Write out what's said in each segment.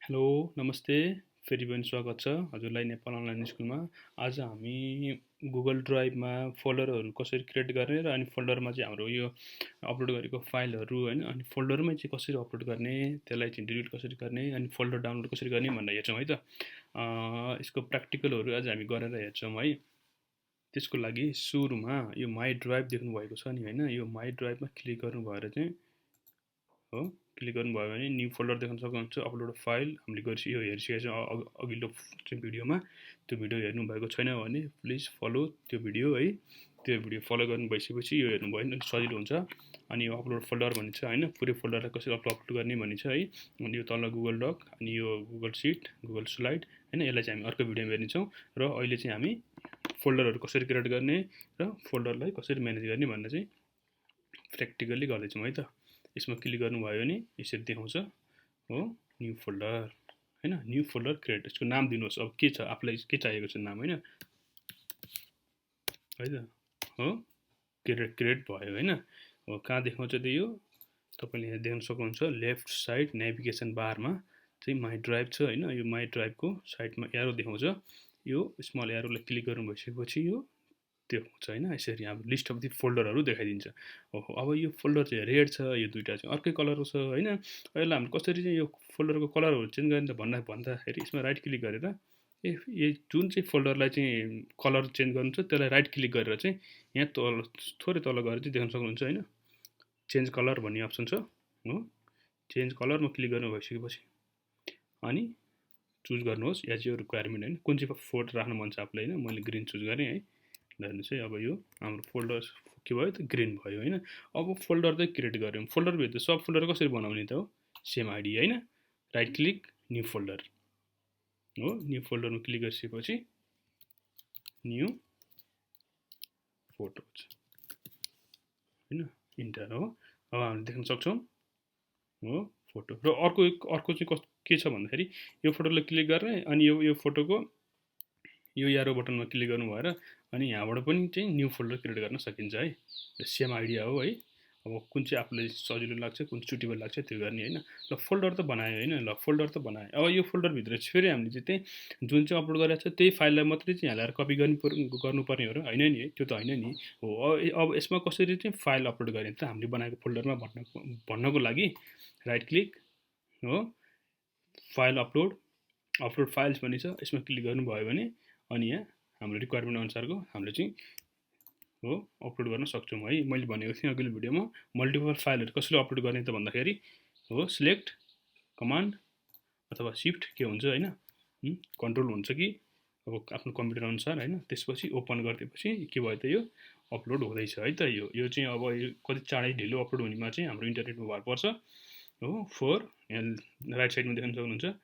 Hello नमस्ते फेरि पनि स्वागत छ हजुरलाई नेपाल अनलाइन स्कुलमा। आज हामी गुगल ड्राइभमा फोल्डरहरू कसरी क्रिएट गर्ने र अनि फोल्डरमा चाहिँ हाम्रो यो अपलोड गरेको फाइलहरू हैन अनि फोल्डरमै चाहिँ कसरी अपलोड गर्ने, त्यसलाई चाहिँ डिलिट कसरी गर्ने अनि फोल्डर डाउनलोड कसरी गर्ने भनेर हेर्छौँ है त। यसको प्र्याक्टिकलहरू आज हामी गरेर हेर्छौँ है। त्यसको लागि सुरुमा यो माई ड्राइभ देख्नु भएको छ नि हैन, यो माई ड्राइभमा क्लिक गर्नु भएर चाहिँ हो क्लिक गर्नुभयो भने न्यू फोल्डर देख्न सक्नुहुन्छ। अपलोड फाइल हामीले यो हेरिसकेको छ अघिल्लो चाहिँ भिडियोमा। त्यो भिडियो हेर्नु भएको छैन भने प्लिज फलो त्यो भिडियो है। त्यो भिडियो फलो गर्नु भइसकेपछि यो हेर्नुभयो भने सजिलो हुन्छ। अनि यो अपलोड फोल्डर भन्ने छ हैन, पुरै फोल्डरलाई कसरी अपलोड गर्ने भन्ने छ है। अनि यो तल गुगल डक अनि यो गुगल सिट, गुगल स्लाइड हैन, यसलाई चाहिँ हामी अर्को भिडियोमा हेर्नेछौँ। र अहिले चाहिँ हामी फोल्डरहरू कसरी क्रिएट गर्ने र फोल्डरलाई कसरी म्यानेज गर्ने भनेर चाहिँ प्र्याक्टिकली गर्दैछौँ है त। यसमा क्लिक गर्नुभयो भने यसरी देखाउँछ हो न्यू फोल्डर हैन, न्यू फोल्डर क्रिएट। यसको नाम दिनुहोस्, अब के छ आफूलाई के चाहिएको छ नाम हैन है त। हो क्रिएट भयो हैन। हो कहाँ देखाउँछ त यो तपाईले यहाँ देख्न सक्नुहुन्छ लेफ्ट साइड नेभिगेसन बारमा चाहिँ माई ड्राइभ छ हैन। यो माई ड्राइभको साइडमा एरो देखाउँछ। यो स्मल एरोलाई क्लिक गर्नु भइसकेपछि यो त्यो हुन्छ हैन। यसरी अब लिस्ट अफ दि फोल्डरहरू देखाइदिन्छ। ओहो अब यो फोल्डर चाहिँ रेड छ, यो दुईटा चाहिँ अर्कै कलरको छ हैन। यसलाई हामी कसरी चाहिँ यो फोल्डरको कलरहरू चेन्ज गर्ने त भन्दाखेरि यसमा राइट क्लिक गरेर यो जुन चाहिँ फोल्डरलाई चाहिँ कलर चेन्ज गर्नु छ त्यसलाई राइट क्लिक गरेर चाहिँ यहाँ तल थोरै तल गएर चाहिँ देख्न सक्नुहुन्छ हैन, चेन्ज कलर भन्ने अप्सन छ हो। चेन्ज कलरमा क्लिक गर्नु भइसकेपछि अनि चुज गर्नुहोस् एज यो रिक्वायरमेन्ट हैन, कुन चाहिँ फोल्डर राख्न मन छ आफूलाई हैन। मैले ग्रीन चुज गरेँ है। हेर्नुहोस् है, अब यो हाम्रो फोल्डर के भयो त ग्रीन भयो हैन। अब फोल्डर चाहिँ क्रिएट गऱ्यौँ। फोल्डरभित्र सब फोल्डर कसरी बनाउने त हो, सेम आइडी हैन। राइट क्लिक न्यू फोल्डर हो, न्यू फोल्डरमा क्लिक गरिसकेपछि न्यू फोटोज हैन, इन्टर हो। अब हामीले देख्न सक्छौँ हो फोटो। र अर्को चाहिँ के छ भन्दाखेरि यो फोटोलाई क्लिक गर्ने अनि यो फोटोको यो एरो बटनमा क्लिक गर्नु भएर अनि यहाँबाट पनि चाहिँ न्यू फोल्डर क्रिएट गर्न सकिन्छ है। सेम आइडिया हो है। अब कुन चाहिँ आफूलाई सजिलो लाग्छ, कुन सुटेबल लाग्छ त्यो गर्ने हैन। ल फोल्डर त बनायो हैन, ल फोल्डर त बनायो। अब यो फोल्डरभित्र चाहिँ फेरि हामीले चाहिँ त्यही जुन चाहिँ अपलोड गरेको छ त्यही फाइललाई मात्रै चाहिँ हालेर कपी गर्नुपर्ने हो र होइन नि है, त्यो त होइन नि हो। अब यसमा कसरी चाहिँ फाइल अपलोड गर्ने त हामीले बनाएको फोल्डरमा भन्नको लागि राइट क्लिक हो, फाइल अपलोड फाइल्स भन्ने छ, यसमा क्लिक गर्नुभयो भने अनि यहाँ हाम्रो रिक्वायरमेन्ट अनुसारको हामीले चाहिँ हो अपलोड गर्न सक्छौँ है। मैले भनेको थिएँ अघिल्लो भिडियोमा मल्टिपल फाइलहरू कसरी अपलोड गर्ने त भन्दाखेरि हो सिलेक्ट कमान्ड अथवा सिफ्ट के हुन्छ हैन, कन्ट्रोल हुन्छ कि अब आफ्नो कम्प्युटर अनुसार हैन। त्यसपछि ओपन गरिदिएपछि के भयो त यो अपलोड हुँदैछ है त। यो चाहिँ अब कति चाँडै ढिलो अपलोड हुनेमा चाहिँ हाम्रो इन्टरनेटमा भर पर्छ हो। फोर राइट साइडमा देख्न सक्नुहुन्छ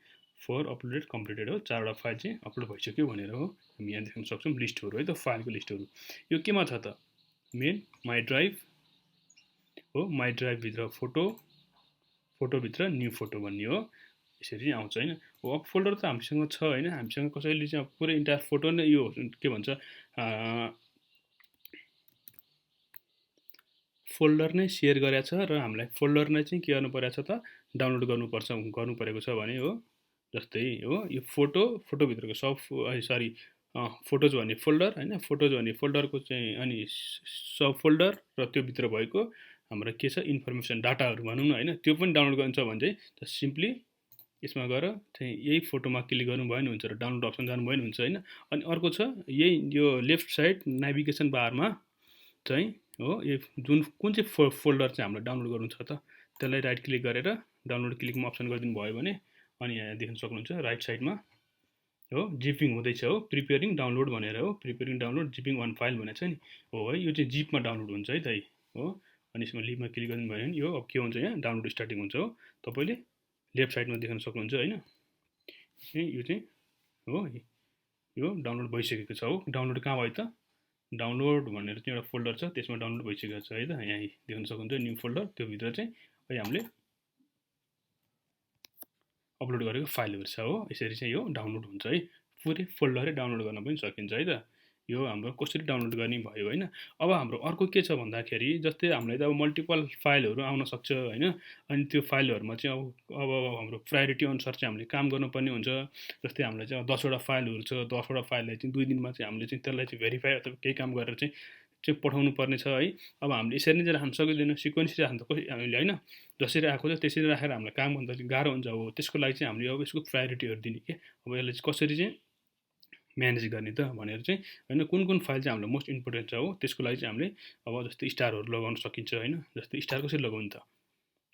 फोर अपलोडेड कम्प्लिटेड हो, 4वटा फाइल चाहिँ अपलोड भइसक्यो भनेर हो। हामी यहाँ देख्न सक्छौँ लिस्टहरू है त, फाइलको लिस्टहरू। यो केमा छ त मेन माई ड्राइभ हो। माई ड्राइभभित्र फोटोभित्र न्यू फोटो भन्ने हो, यसरी आउँछ हैन। हो अब फोल्डर त हामीसँग छ हैन, हामीसँग कसैले चाहिँ पुरै इन्टायर फोटो नै यो के भन्छ फोल्डर नै सेयर गरेको छ र हामीलाई फोल्डर नै चाहिँ के गर्नु परेको छ त डाउनलोड गर्नु परेको छ भने हो। जस्तै हो यो फोटोभित्रको सब फोटोज भन्ने फोल्डर हैन, फोटोज भन्ने फोल्डरको चाहिँ अनि सब फोल्डर र त्यो भित्र भएको हाम्रो के छ इन्फर्मेसन डाटाहरू भनौँ न हैन, त्यो पनि डाउनलोड गर्नु छ भने चाहिँ सिम्पली यसमा गएर चाहिँ यही फोटोमा क्लिक गर्नुभयो भने हुन्छ र डाउनलोड अप्सन जानुभयो भने हुन्छ हैन। अनि अर्को छ यही यो लेफ्ट साइड नेभिगेसन बारमा चाहिँ हो यो कुन चाहिँ फोल्डर चाहिँ हाम्रो डाउनलोड गर्नु छ त त्यसलाई राइट क्लिक गरेर डाउनलोड क्लिकमा अप्सन गरिदिनु भयो भने अनि यहाँ देख्न सक्नुहुन्छ राइट साइडमा हो जिपिङ हुँदैछ हो, प्रिपेयरिङ डाउनलोड भनेर हो। प्रिपेयरिङ डाउनलोड जिपिङ वान फाइल भनेको छ नि हो है। यो चाहिँ जिपमा डाउनलोड हुन्छ है त हो। अनि यसमा लिभमा क्लिक गर्नु भयो भने यो अब के हुन्छ यहाँ डाउनलोड स्टार्टिङ हुन्छ हो। तपाईँले लेफ्ट साइडमा देख्न सक्नुहुन्छ हैन, यो चाहिँ हो यो डाउनलोड भइसकेको छ हो। डाउनलोड कहाँ भयो त डाउनलोड भनेर चाहिँ एउटा फोल्डर छ, त्यसमा डाउनलोड भइसकेको छ है त। यहाँ देख्न सक्नुहुन्छ न्यू फोल्डर, त्यो भित्र चाहिँ अहिले हामीले अपलोड गरेको फाइलहरू छ हो। यसरी चाहिँ यो डाउनलोड हुन्छ है, पुरै फोल्डरै डाउनलोड गर्न पनि सकिन्छ है त। यो हाम्रो कसरी डाउनलोड गर्ने भयो हैन। अब हाम्रो अर्को के छ भन्दाखेरि जस्तै हामीलाई त अब मल्टिपल फाइलहरू आउन सक्छ हैन। अनि त्यो फाइलहरूमा चाहिँ अब हाम्रो प्रायोरिटी अनुसार चाहिँ हामीले काम गर्नुपर्ने हुन्छ। जस्तै हामीलाई चाहिँ 10 वटा फाइलहरू छ, 10 वटा फाइललाई चाहिँ 2 दिनमा चाहिँ हामीले चाहिँ त्यसलाई चाहिँ भेरिफाई अथवा केही काम गरेर चाहिँ पठाउनु पर्ने छ है। अब हामीले यसरी नै चाहिँ राख्न सकिँदैन, सिक्वेन्सली राख्न त कसरी हामीले हैन, जसरी आएको छ त्यसरी राखेर हामीलाई काम गर्दा चाहिँ गाह्रो हुन्छ। अब त्यसको लागि चाहिँ हामीले अब यसको प्रायोरिटीहरू दिने के, अब यसलाई चाहिँ कसरी चाहिँ म्यानेज गर्ने त भनेर चाहिँ हैन, कुन फाइल चाहिँ हामीलाई मोस्ट इम्पोर्टेन्ट छ हो त्यसको लागि चाहिँ हामीले अब जस्तै स्टारहरू लगाउन सकिन्छ हैन। जस्तै स्टार कसरी लगाउने त,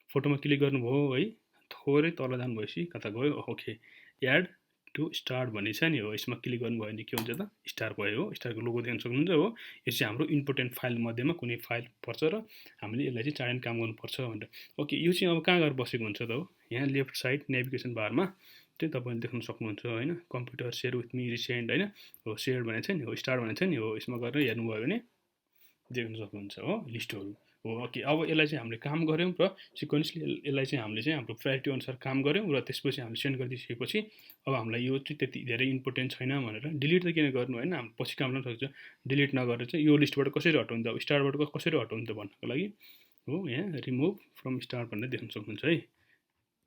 फोटोमा क्लिक गर्नुभयो है, थोरै तल जानु भएपछि कता गयो, ओके एड टु स्टार भन्ने छ नि हो, यसमा क्लिक गर्नुभयो भने के हुन्छ त स्टार भयो हो, स्टारको लोगो देख्न सक्नुहुन्छ हो। यो चाहिँ हाम्रो इम्पोर्टेन्ट फाइल मध्येमा कुनै फाइल पर्छ र हामीले यसलाई चाहिँ चाँडै काम गर्नुपर्छ भनेर। ओके यो चाहिँ अब कहाँ गएर बसेको हुन्छ त हो, यहाँ लेफ्ट साइड नेभिगेसन बारमा चाहिँ तपाईँले देख्न सक्नुहुन्छ हैन। Computer share with me recent हैन, हो सेयर भनेको छ नि हो, स्टार भनेको छ नि हो, यसमा गरेर हेर्नुभयो भने देख्न सक्नुहुन्छ हो लिस्टहरू हो। ओके अब यसलाई चाहिँ हामीले काम गऱ्यौँ र सिक्वेन्सली यसलाई चाहिँ हामीले चाहिँ हाम्रो प्रायोरिटी अनुसार काम गऱ्यौँ र त्यसपछि हामीले सेन्ड गरिदिसकेपछि अब हामीलाई यो चाहिँ त्यति धेरै इम्पोर्टेन्ट छैन भनेर डिलिट त किन गर्नु हैन, हामी पछि काम गर्न सक्छ। डिलिट नगरेर चाहिँ यो लिस्टबाट कसरी हटाउनु त, स्टारबाट कसरी हटाउनु त भन्नको लागि हो, यहाँ रिमुभ फ्रम स्टार भनेर देख्न सक्नुहुन्छ है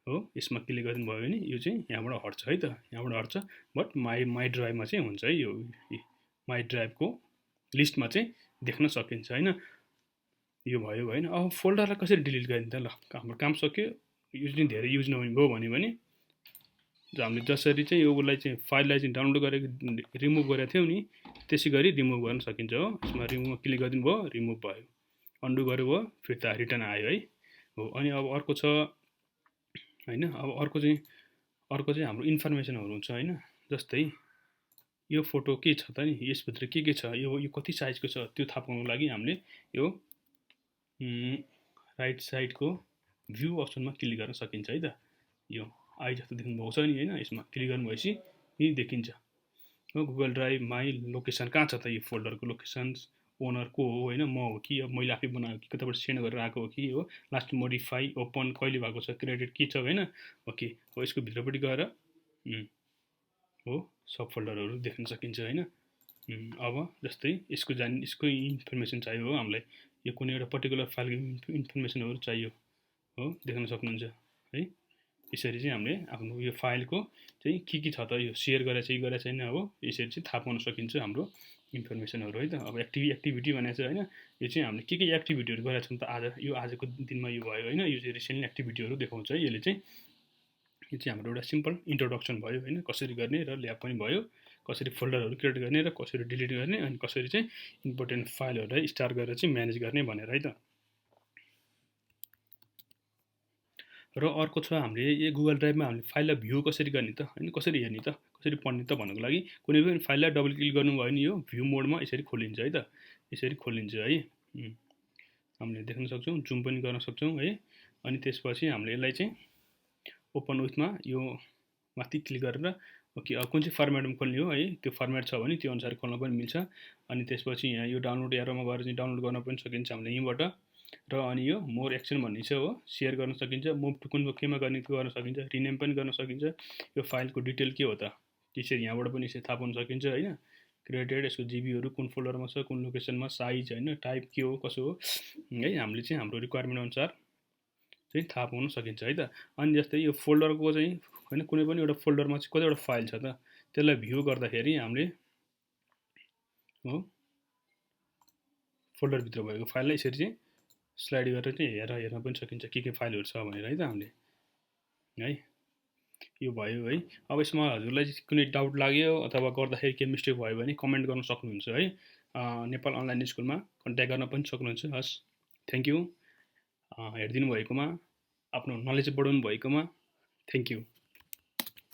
हो। यसमा क्लिक गरिदिनु भयो भने यो चाहिँ यहाँबाट हट्छ है त, यहाँबाट हट्छ। बट माई ड्राइभमा चाहिँ हुन्छ है, यो माई ड्राइभको लिस्टमा चाहिँ देख्न सकिन्छ हैन। यो भयो हैन। अब फोल्डरलाई कसरी डिलिट गर्ने त, ल हाम्रो काम सक्यो। यो चाहिँ धेरै युज नहुने भयो भने हामीले जसरी चाहिँ यो उसलाई चाहिँ फाइललाई चाहिँ डाउनलोड गरेर रिमुभ गरेको थियौँ नि, त्यसै गरी रिमुभ गर्न सकिन्छ हो। यसमा रिमुभमा क्लिक गरिदिनु भयो, रिमुभ भयो, अन्डु गर्यो भयो, फिर्ता रिटर्न आयो है हो। अनि अब अर्को छ हैन, अब अर्को चाहिँ हाम्रो इन्फर्मेसनहरू हुन्छ हैन। जस्तै यो फोटो के छ त नि, यसभित्र के छ, यो कति साइजको छ त्यो थाहा पाउनको लागि हामीले यो राइट साइडको भ्यू अप्सनमा क्लिक गर्न सकिन्छ है त। यो आई जस्तो देख्नु भएको छ नि हैन, यसमा क्लिक गर्नु भएपछि यही देखिन्छ हो। गुगल ड्राइभ माई लोकेसन कहाँ छ त, यो फोल्डरको लोकेसन ओनर को हो हैन, म हो कि अब मैले आफै बनाएको कि कताबाट सेन्ड गरेर आएको हो कि हो, लास्ट मोडिफाई ओपन कहिले भएको छ, क्रेडिट के छ हैन। ओके हो, यसको भित्रपट्टि गएर हो सब फोल्डरहरू देख्न सकिन्छ हैन। अब जस्तै यसको इन्फर्मेसन चाहियो हो हामीलाई, यो कुनै एउटा पर्टिकुलर फाइलको इन्फर्मेसनहरू चाहियो हो, देख्न सक्नुहुन्छ है। यसरी चाहिँ हामीले आफ्नो यो फाइलको चाहिँ के छ त, यो सेयर गरेको छैन हो, यसरी चाहिँ थाहा पाउन सकिन्छ हाम्रो इन्फर्मेसनहरू है त। अब एक्टिभिटी भनेको छ हैन, यो चाहिँ हामीले के एक्टिभिटीहरू गरेका छौँ त आज, यो आजको दिनमा यो भयो हैन। यो चाहिँ रिसेन्टली एक्टिभिटीहरू देखाउँछ है यसले चाहिँ। यो चाहिँ हाम्रो एउटा सिम्पल इन्ट्रोडक्सन भयो हैन, कसरी गर्ने र ल्याब पनि भयो, कसरी फोल्डरहरू क्रिएट गर्ने र कसरी डिलिट गर्ने, अनि कसरी चाहिँ इम्पोर्टेन्ट फाइलहरूलाई स्टार गरेर चाहिँ म्यानेज गर्ने भनेर है त। र अर्को छ हामीले यो गुगल ड्राइभमा हामीले फाइललाई भ्यू कसरी गर्ने त हैन, कसरी हेर्ने त, कसरी पढ्ने त भन्नको लागि कुनै पनि फाइललाई डबल क्लिक गर्नुभयो भने यो भ्यू मोडमा यसरी खोलिन्छ है त, यसरी खोलिन्छ है। हामीले देख्न सक्छौँ, जुम पनि गर्न सक्छौँ है। अनि त्यसपछि हामीले यसलाई चाहिँ ओपन विथमा यो माथि क्लिक गरेर ओके कुन चाहिँ फर्मेटमा खोल्ने हो है, त्यो फर्मेट छ भने त्यो अनुसार खोल्न पनि मिल्छ। अनि त्यसपछि यहाँ यो डाउनलोड एरोमा गएर चाहिँ डाउनलोड गर्न पनि सकिन्छ हामीले यहीँबाट। र अनि यो मोर एक्सन भन्ने छ हो, सेयर गर्न सकिन्छ, मुभ टु कुन केमा गर्ने त्यो गर्न सकिन्छ, रिनेम पनि गर्न सकिन्छ। यो फाइलको डिटेल के हो त त्यसरी यहाँबाट पनि यसरी थाहा पाउन सकिन्छ हैन। क्रिएटेड, यसको जिबीहरू कुन फोल्डरमा छ, कुन लोकेसनमा, साइज हैन, टाइप के हो कसो हो है, हामीले चाहिँ हाम्रो रिक्वायरमेन्ट अनुसार चाहिँ थाहा पाउन सकिन्छ है त। अनि जस्तै यो फोल्डरको चाहिँ हैन, कुनै पनि एउटा फोल्डरमा चाहिँ कतिवटा फाइल छ त, त्यसलाई भ्यू गर्दाखेरि हामीले हो फोल्डरभित्र भएको फाइललाई यसरी चाहिँ स्लाइड गरेर चाहिँ हेर्न पनि सकिन्छ के फाइलहरू छ भनेर है त हामीले है। यो भयो है। अब यसमा हजुरलाई कुनै डाउट लाग्यो अथवा गर्दाखेरि के मिस्टेक भयो भने कमेन्ट गर्न सक्नुहुन्छ है। नेपाल अनलाइन स्कुलमा कन्ट्याक्ट गर्न पनि सक्नुहुन्छ। हस्, थ्याङ्क यू। हेरिदिनु भएकोमा, आफ्नो नलेज बढाउनु भएकोमा थ्याङ्क यू।